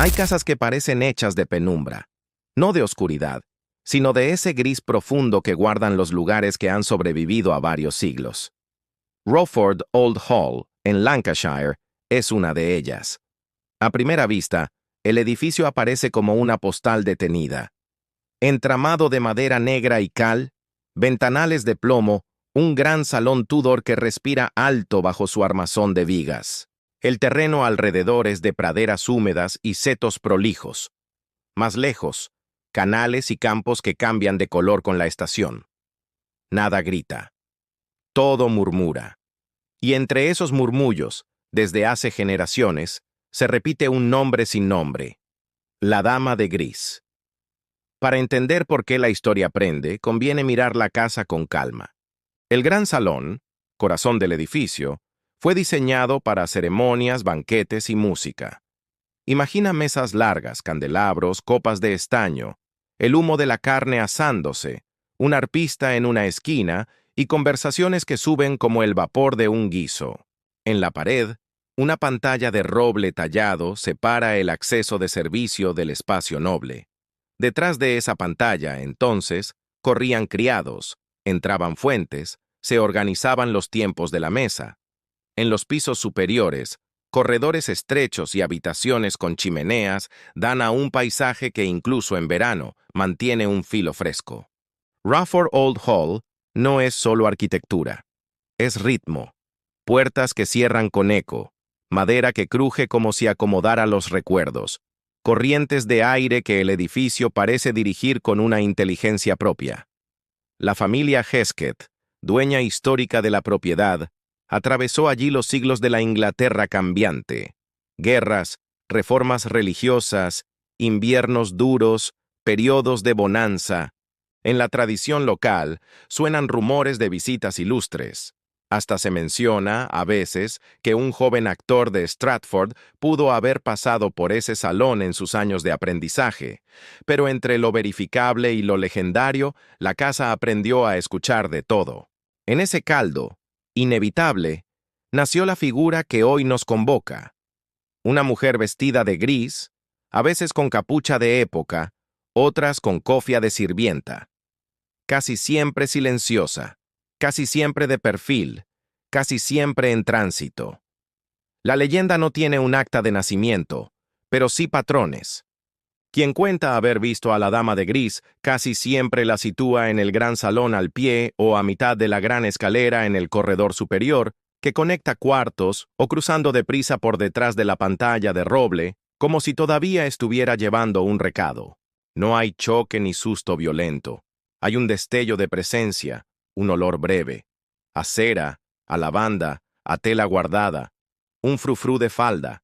Hay casas que parecen hechas de penumbra, no de oscuridad, sino de ese gris profundo que guardan los lugares que han sobrevivido a varios siglos. Rowford Old Hall, en Lancashire, es una de ellas. A primera vista, el edificio aparece como una postal detenida. Entramado de madera negra y cal, ventanales de plomo, un gran salón Tudor que respira alto bajo su armazón de vigas. El terreno alrededor es de praderas húmedas y setos prolijos. Más lejos, canales y campos que cambian de color con la estación. Nada grita. Todo murmura. Y entre esos murmullos, desde hace generaciones, se repite un nombre sin nombre: la Dama de Gris. Para entender por qué la historia prende, conviene mirar la casa con calma. El gran salón, corazón del edificio, fue diseñado para ceremonias, banquetes y música. Imagina mesas largas, candelabros, copas de estaño, el humo de la carne asándose, un arpista en una esquina y conversaciones que suben como el vapor de un guiso. En la pared, una pantalla de roble tallado separa el acceso de servicio del espacio noble. Detrás de esa pantalla, entonces, corrían criados, entraban fuentes, se organizaban los tiempos de la mesa. En los pisos superiores, corredores estrechos y habitaciones con chimeneas dan a un paisaje que incluso en verano mantiene un filo fresco. Rowford Old Hall no es solo arquitectura, es ritmo, puertas que cierran con eco, madera que cruje como si acomodara los recuerdos, corrientes de aire que el edificio parece dirigir con una inteligencia propia. La familia Hesketh, dueña histórica de la propiedad, atravesó allí los siglos de la Inglaterra cambiante. Guerras, reformas religiosas, inviernos duros, periodos de bonanza. En la tradición local suenan rumores de visitas ilustres. Hasta se menciona, a veces, que un joven actor de Stratford pudo haber pasado por ese salón en sus años de aprendizaje, pero entre lo verificable y lo legendario, la casa aprendió a escuchar de todo. En ese caldo, inevitable, nació la figura que hoy nos convoca. Una mujer vestida de gris, a veces con capucha de época, otras con cofia de sirvienta. Casi siempre silenciosa, casi siempre de perfil, casi siempre en tránsito. La leyenda no tiene un acta de nacimiento, pero sí patrones. Quien cuenta haber visto a la Dama de Gris casi siempre la sitúa en el gran salón al pie o a mitad de la gran escalera en el corredor superior, que conecta cuartos o cruzando deprisa por detrás de la pantalla de roble, como si todavía estuviera llevando un recado. No hay choque ni susto violento. Hay un destello de presencia, un olor breve, a cera, a lavanda, a tela guardada, un frufrú de falda.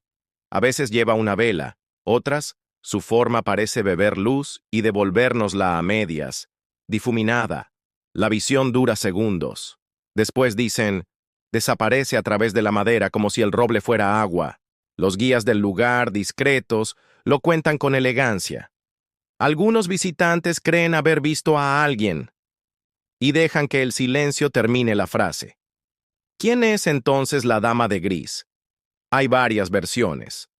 A veces lleva una vela, otras, su forma parece beber luz y devolvérnosla a medias, difuminada. La visión dura segundos. Después dicen, desaparece a través de la madera como si el roble fuera agua. Los guías del lugar, discretos, lo cuentan con elegancia. Algunos visitantes creen haber visto a alguien y dejan que el silencio termine la frase. ¿Quién es entonces la Dama de Gris? Hay varias versiones.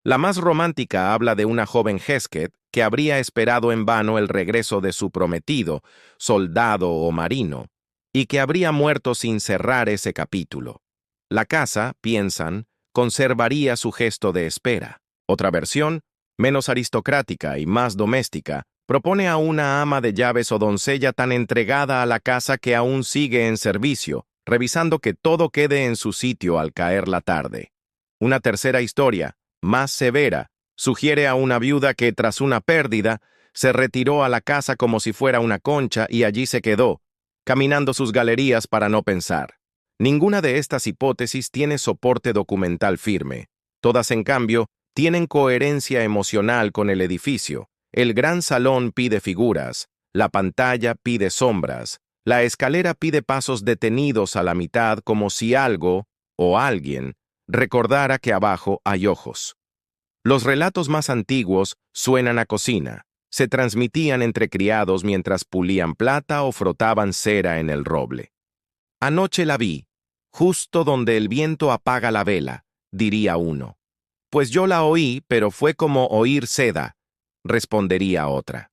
La más romántica habla de una joven Hesketh que habría esperado en vano el regreso de su prometido, soldado o marino, y que habría muerto sin cerrar ese capítulo. La casa, piensan, conservaría su gesto de espera. Otra versión, menos aristocrática y más doméstica, propone a una ama de llaves o doncella tan entregada a la casa que aún sigue en servicio, revisando que todo quede en su sitio al caer la tarde. Una tercera historia, más severa, sugiere a una viuda que, tras una pérdida, se retiró a la casa como si fuera una concha y allí se quedó, caminando sus galerías para no pensar. Ninguna de estas hipótesis tiene soporte documental firme. Todas, en cambio, tienen coherencia emocional con el edificio. El gran salón pide figuras, la pantalla pide sombras, la escalera pide pasos detenidos a la mitad como si algo, o alguien, recordara que abajo hay ojos. Los relatos más antiguos suenan a cocina, se transmitían entre criados mientras pulían plata o frotaban cera en el roble. Anoche la vi, justo donde el viento apaga la vela, diría uno. Pues yo la oí, pero fue como oír seda, respondería otra.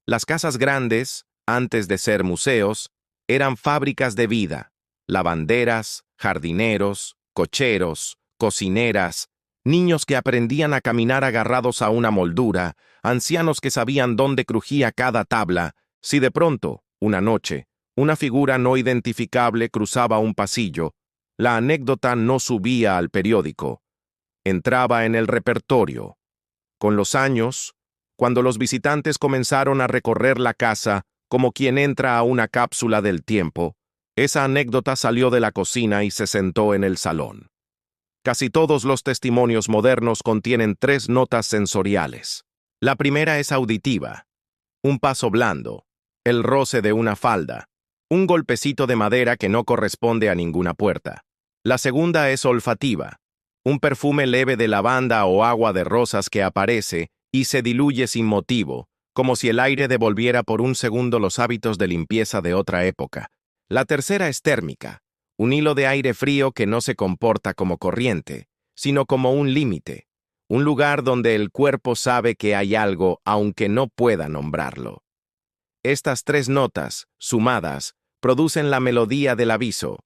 Las casas grandes, antes de ser museos, eran fábricas de vida, lavanderas, jardineros, cocheros, cocineras, niños que aprendían a caminar agarrados a una moldura, ancianos que sabían dónde crujía cada tabla, si de pronto, una noche, una figura no identificable cruzaba un pasillo, la anécdota no subía al periódico, entraba en el repertorio. Con los años, cuando los visitantes comenzaron a recorrer la casa como quien entra a una cápsula del tiempo, esa anécdota salió de la cocina y se sentó en el salón. Casi todos los testimonios modernos contienen 3 notas sensoriales. La primera es auditiva: un paso blando, el roce de una falda, un golpecito de madera que no corresponde a ninguna puerta. La segunda es olfativa: un perfume leve de lavanda o agua de rosas que aparece y se diluye sin motivo, como si el aire devolviera por un segundo los hábitos de limpieza de otra época. La tercera es térmica: un hilo de aire frío que no se comporta como corriente, sino como un límite, un lugar donde el cuerpo sabe que hay algo aunque no pueda nombrarlo. Estas 3 notas, sumadas, producen la melodía del aviso.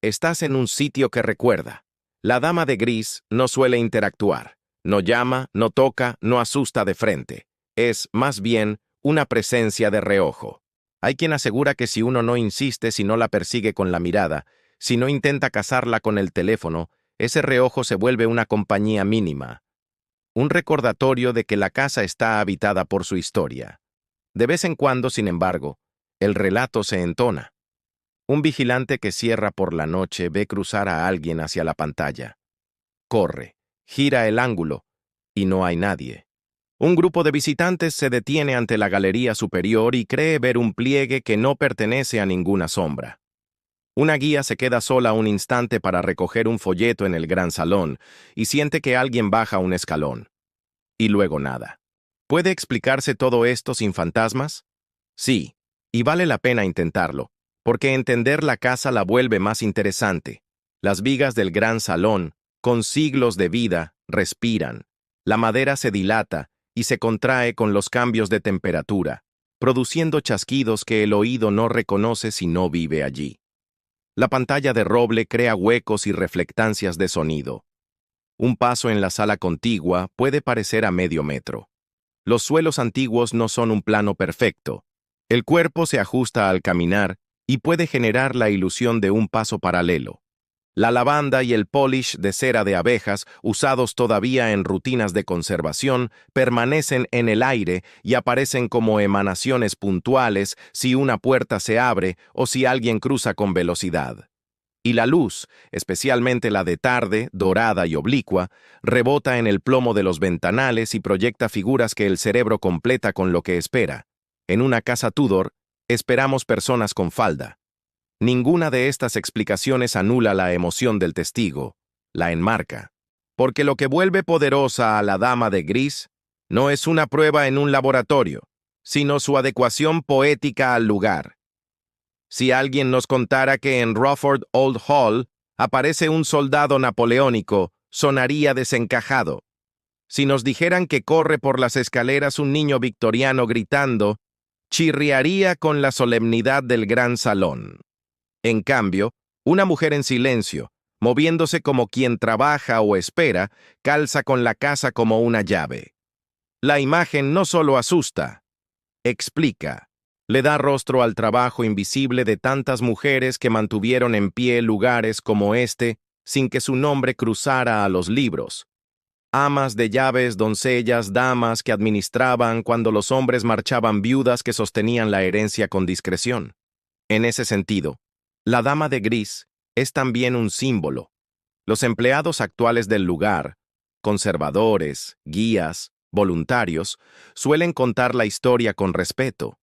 Estás en un sitio que recuerda. La dama de gris no suele interactuar, no llama, no toca, no asusta de frente. Es, más bien, una presencia de reojo. Hay quien asegura que si uno no insiste, si no la persigue con la mirada, si no intenta cazarla con el teléfono, ese reojo se vuelve una compañía mínima. Un recordatorio de que la casa está habitada por su historia. De vez en cuando, sin embargo, el relato se entona. Un vigilante que cierra por la noche ve cruzar a alguien hacia la pantalla. Corre, gira el ángulo, y no hay nadie. Un grupo de visitantes se detiene ante la galería superior y cree ver un pliegue que no pertenece a ninguna sombra. Una guía se queda sola un instante para recoger un folleto en el gran salón y siente que alguien baja un escalón. Y luego nada. ¿Puede explicarse todo esto sin fantasmas? Sí, y vale la pena intentarlo, porque entender la casa la vuelve más interesante. Las vigas del gran salón, con siglos de vida, respiran. La madera se dilata y se contrae con los cambios de temperatura, produciendo chasquidos que el oído no reconoce si no vive allí. La pantalla de roble crea huecos y reflectancias de sonido. Un paso en la sala contigua puede parecer a medio metro. Los suelos antiguos no son un plano perfecto. El cuerpo se ajusta al caminar y puede generar la ilusión de un paso paralelo. La lavanda y el polish de cera de abejas, usados todavía en rutinas de conservación, permanecen en el aire y aparecen como emanaciones puntuales si una puerta se abre o si alguien cruza con velocidad. Y la luz, especialmente la de tarde, dorada y oblicua, rebota en el plomo de los ventanales y proyecta figuras que el cerebro completa con lo que espera. En una casa Tudor, esperamos personas con falda. Ninguna de estas explicaciones anula la emoción del testigo, la enmarca. Porque lo que vuelve poderosa a la dama de gris no es una prueba en un laboratorio, sino su adecuación poética al lugar. Si alguien nos contara que en Rufford Old Hall aparece un soldado napoleónico, sonaría desencajado. Si nos dijeran que corre por las escaleras un niño victoriano gritando, chirriaría con la solemnidad del gran salón. En cambio, una mujer en silencio, moviéndose como quien trabaja o espera, calza con la casa como una llave. La imagen no solo asusta, explica. Le da rostro al trabajo invisible de tantas mujeres que mantuvieron en pie lugares como este sin que su nombre cruzara a los libros. Amas de llaves, doncellas, damas que administraban cuando los hombres marchaban, viudas que sostenían la herencia con discreción. En ese sentido, la dama de gris es también un símbolo. Los empleados actuales del lugar, conservadores, guías, voluntarios, suelen contar la historia con respeto.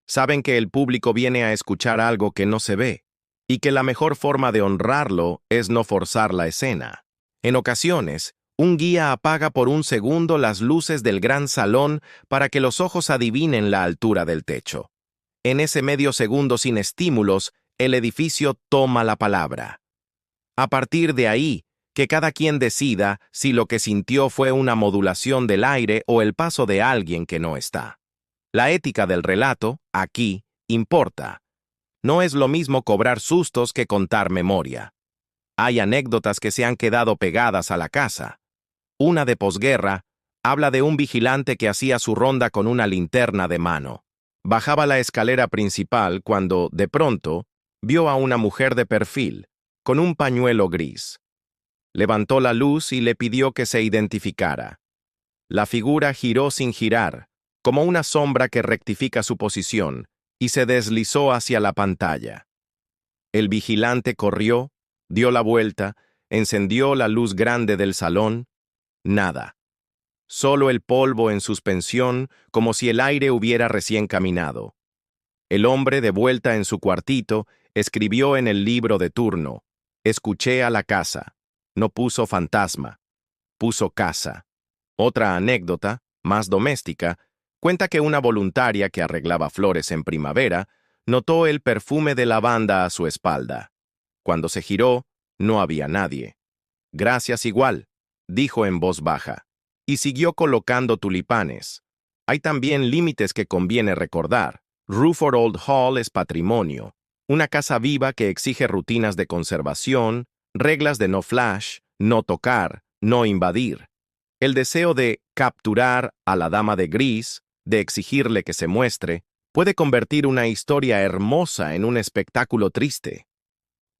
Saben que el público viene a escuchar algo que no se ve, y que la mejor forma de honrarlo es no forzar la escena. En ocasiones, un guía apaga por un segundo las luces del gran salón para que los ojos adivinen la altura del techo. En ese medio segundo sin estímulos, el edificio toma la palabra. A partir de ahí, Que cada quien decida si lo que sintió fue una modulación del aire o el paso de alguien que no está. La ética del relato, aquí, importa. No es lo mismo cobrar sustos que contar memoria. Hay anécdotas que se han quedado pegadas a la casa. Una de posguerra habla de un vigilante que hacía su ronda con una linterna de mano. Bajaba la escalera principal cuando, de pronto, vio a una mujer de perfil, con un pañuelo gris. Levantó la luz y le pidió que se identificara. La figura giró sin girar, como una sombra que rectifica su posición, y se deslizó hacia la pantalla. El vigilante corrió, dio la vuelta, encendió la luz grande del salón. Nada. Solo el polvo en suspensión, como si el aire hubiera recién caminado. El hombre, de vuelta en su cuartito, escribió en el libro de turno: «Escuché a la casa». No puso fantasma, puso casa. Otra anécdota, más doméstica, cuenta que una voluntaria que arreglaba flores en primavera notó el perfume de lavanda a su espalda. Cuando se giró, no había nadie. «Gracias igual», dijo en voz baja, y siguió colocando tulipanes. Hay también límites que conviene recordar. Ruford Old Hall es patrimonio, una casa viva que exige rutinas de conservación, reglas de no flash, no tocar, no invadir. El deseo de capturar a la dama de gris, de exigirle que se muestre, puede convertir una historia hermosa en un espectáculo triste.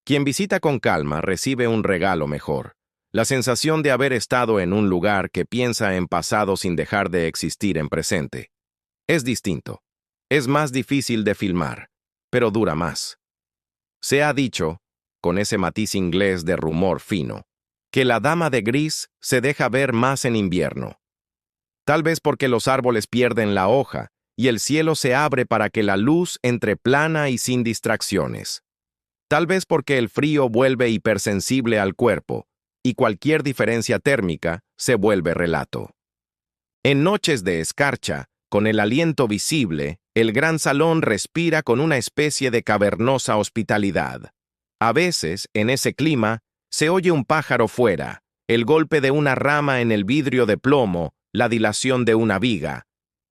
Quien visita con calma recibe un regalo mejor: la sensación de haber estado en un lugar que piensa en pasado sin dejar de existir en presente. Es distinto. Es más difícil de filmar, pero dura más. Se ha dicho, con ese matiz inglés de rumor fino, que la dama de gris se deja ver más en invierno. Tal vez porque los árboles pierden la hoja y el cielo se abre para que la luz entre plana y sin distracciones. Tal vez porque el frío vuelve hipersensible al cuerpo y cualquier diferencia térmica se vuelve relato. En noches de escarcha, con el aliento visible, el gran salón respira con una especie de cavernosa hospitalidad. A veces, en ese clima, se oye un pájaro fuera, el golpe de una rama en el vidrio de plomo, la dilación de una viga.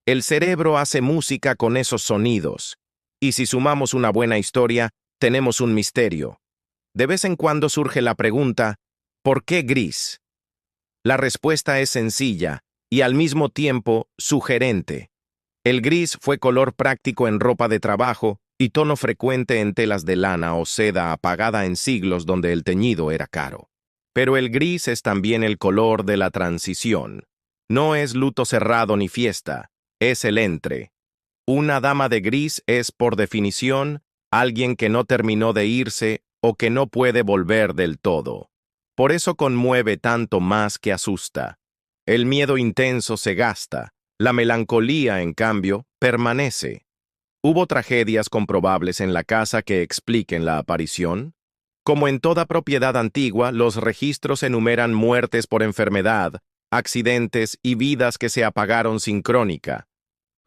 El cerebro hace música con esos sonidos. Y si sumamos una buena historia, tenemos un misterio. De vez en cuando surge la pregunta: ¿por qué gris? La respuesta es sencilla y al mismo tiempo sugerente. El gris fue color práctico en ropa de trabajo y tono frecuente en telas de lana o seda apagada en siglos donde el teñido era caro. Pero el gris es también el color de la transición. No es luto cerrado ni fiesta, es el entre. Una dama de gris es, por definición, alguien que no terminó de irse o que no puede volver del todo. Por eso conmueve tanto más que asusta. El miedo intenso se gasta, la melancolía, en cambio, permanece. ¿Hubo tragedias comprobables en la casa que expliquen la aparición? Como en toda propiedad antigua, los registros enumeran muertes por enfermedad, accidentes y vidas que se apagaron sin crónica.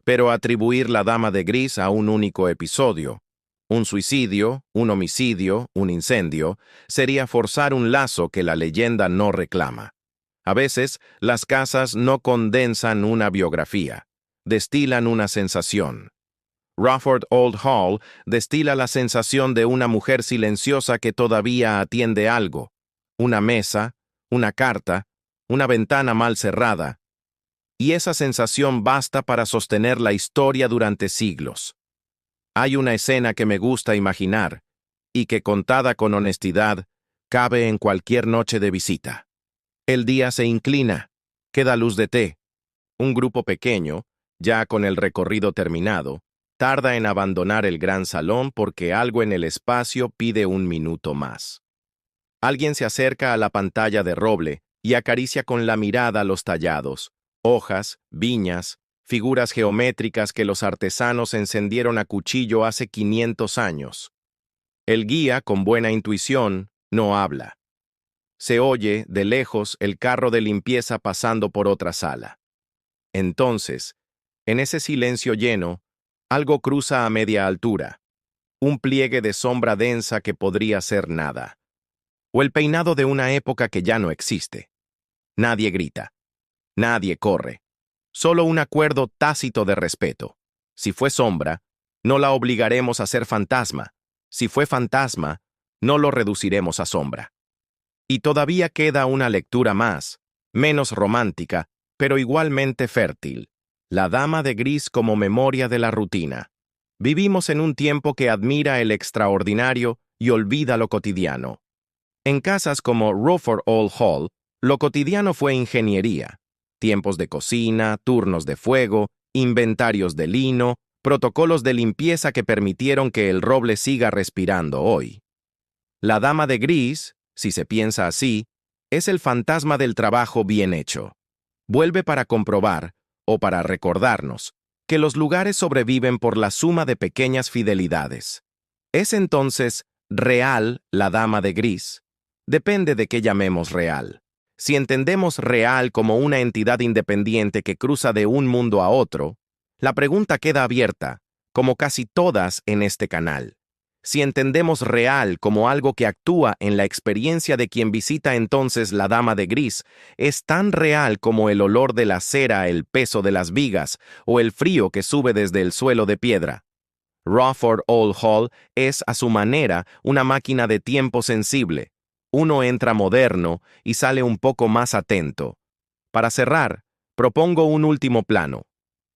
Pero atribuir la dama de gris a un único episodio, un suicidio, un homicidio, un incendio, sería forzar un lazo que la leyenda no reclama. A veces, las casas no condensan una biografía, destilan una sensación. Ruford Old Hall destila la sensación de una mujer silenciosa que todavía atiende algo: una mesa, una carta, una ventana mal cerrada. Y esa sensación basta para sostener la historia durante siglos. Hay una escena que me gusta imaginar, y que, contada con honestidad, cabe en cualquier noche de visita. El día se inclina, queda luz de té. Un grupo pequeño, ya con el recorrido terminado, tarda en abandonar el gran salón porque algo en el espacio pide un minuto más. Alguien se acerca a la pantalla de roble y acaricia con la mirada los tallados, hojas, viñas, figuras geométricas que los artesanos encendieron a cuchillo hace 500 años. El guía, con buena intuición, no habla. Se oye, de lejos, el carro de limpieza pasando por otra sala. Entonces, en ese silencio lleno, algo cruza a media altura, un pliegue de sombra densa que podría ser nada. o el peinado de una época que ya no existe. Nadie grita. Nadie corre. Solo un acuerdo tácito de respeto. Si fue sombra, no la obligaremos a ser fantasma. Si fue fantasma, no lo reduciremos a sombra. Y todavía queda una lectura más, menos romántica, pero igualmente fértil. La Dama de Gris como memoria de la rutina. Vivimos en un tiempo que admira el extraordinario y olvida lo cotidiano. En casas como Rowford Old Hall, lo cotidiano fue ingeniería. Tiempos de cocina, turnos de fuego, inventarios de lino, protocolos de limpieza que permitieron que el roble siga respirando hoy. La Dama de Gris, si se piensa así, es el fantasma del trabajo bien hecho. Vuelve para comprobar, o para recordarnos, que los lugares sobreviven por la suma de pequeñas fidelidades. ¿Es entonces real la Dama de Gris? Depende de qué llamemos real. Si entendemos real como una entidad independiente que cruza de un mundo a otro, la pregunta queda abierta, como casi todas en este canal. Si entendemos real como algo que actúa en la experiencia de quien visita, entonces la Dama de Gris es tan real como el olor de la cera, el peso de las vigas o el frío que sube desde el suelo de piedra. Rowford Old Hall es, a su manera, una máquina de tiempo sensible. Uno entra moderno y sale un poco más atento. Para cerrar, propongo un último plano.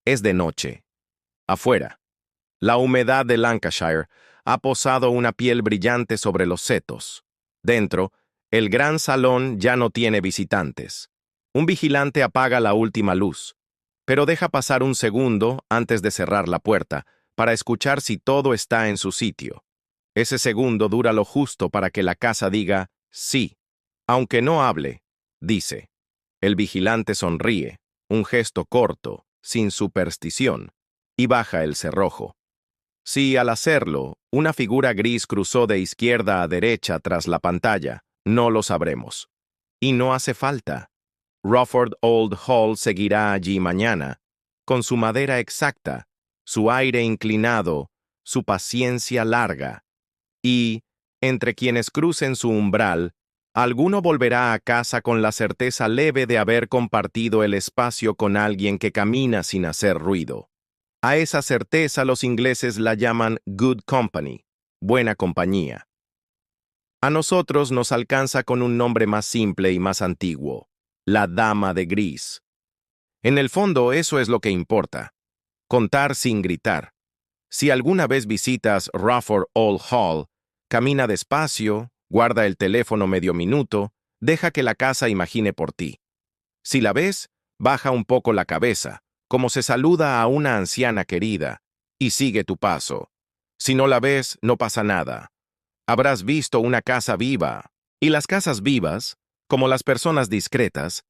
Es de noche. Afuera. La humedad de Lancashire ha posado una piel brillante sobre los setos. Dentro, el gran salón ya no tiene visitantes. Un vigilante apaga la última luz, pero deja pasar un segundo antes de cerrar la puerta para escuchar si todo está en su sitio. Ese segundo dura lo justo para que la casa diga sí. Aunque no hable, dice. El vigilante sonríe, un gesto corto, sin superstición, y baja el cerrojo. Si, al hacerlo, una figura gris cruzó de izquierda a derecha tras la pantalla, no lo sabremos. Y no hace falta. Rowford Old Hall seguirá allí mañana, con su madera exacta, su aire inclinado, su paciencia larga. Y, entre quienes crucen su umbral, alguno volverá a casa con la certeza leve de haber compartido el espacio con alguien que camina sin hacer ruido. A esa certeza los ingleses la llaman good company, buena compañía. A nosotros nos alcanza con un nombre más simple y más antiguo, la Dama de Gris. En el fondo eso es lo que importa, contar sin gritar. Si alguna vez visitas Rowford Old Hall, camina despacio, guarda el teléfono medio minuto, deja que la casa imagine por ti. Si la ves, baja un poco la cabeza, como se saluda a una anciana querida, y sigue tu paso. Si no la ves, no pasa nada. Habrás visto una casa viva, y las casas vivas, como las personas discretas,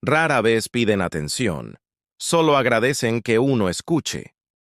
rara vez piden atención. Solo agradecen que uno escuche.